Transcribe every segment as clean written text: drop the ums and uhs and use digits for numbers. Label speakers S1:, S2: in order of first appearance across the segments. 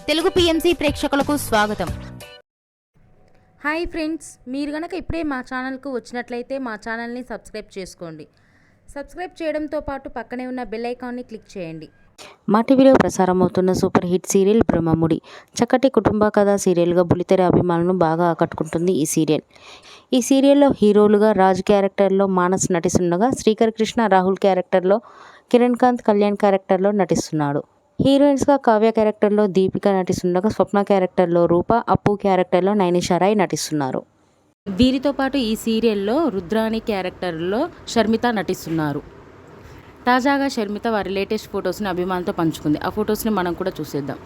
S1: Telugu PMC ప్రేక్షకులకు స్వాగతం.
S2: Hi friends, మీరు గనక ఇప్పుడే మా ఛానల్కు వచ్చినట్లయితే మా ఛానల్ని సబ్స్క్రైబ్ చేసుకోండి. సబ్స్క్రైబ్ చేయడంతో పాటు పక్కనే ఉన్న బెల్ ఐకాన్ని క్లిక్ చేయండి.
S3: మా టీవీలో ప్రసారమవుతున్న సూపర్ హిట్ సీరియల్ బ్రహ్మముడి చక్కటి కుటుంబ కథా సీరియల్గా బుల్లితెర అభిమానులను బాగా ఆకట్టుకుంటుంది ఈ సీరియల్. ఈ సీరియల్లో హీరోలుగా రాజ్ క్యారెక్టర్లో మానస్ నటిస్తుండగా, శ్రీకర్ కృష్ణ రాహుల్ క్యారెక్టర్లో, కిరణ్ కాంత్ కళ్యాణ్ క్యారెక్టర్లో నటిస్తున్నాడు. హీరోయిన్స్గా కావ్య క్యారెక్టర్లో దీపిక నటిస్తుండగా, స్వప్న క్యారెక్టర్లో రూప, అప్పు క్యారెక్టర్లో నైనిషా రాయ్ నటిస్తున్నారు. వీరితో పాటు ఈ సీరియల్లో రుద్రాణి క్యారెక్టర్లో షర్మిత నటిస్తున్నారు. తాజాగా షర్మిత వారి లేటెస్ట్ ఫొటోస్ని అభిమానులతో పంచుకుంది. ఆ ఫొటోస్ని మనం కూడా చూసేద్దాం.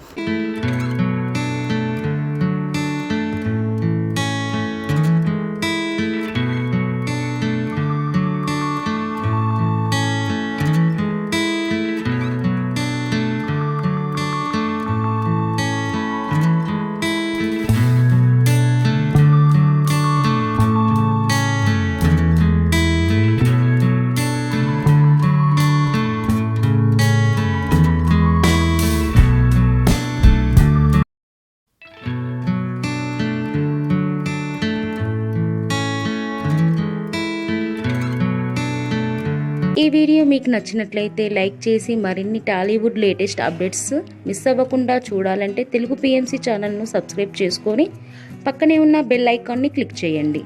S3: ఈ వీడియో మీకు నచ్చినట్లయితే లైక్ చేసి మరిన్ని టాలీవుడ్ లేటెస్ట్ అప్డేట్స్ మిస్ అవ్వకుండా చూడాలంటే తెలుగు పిఎంసి ఛానల్ను సబ్స్క్రైబ్ చేసుకొని పక్కనే ఉన్న బెల్ ఐకాన్ని క్లిక్ చేయండి.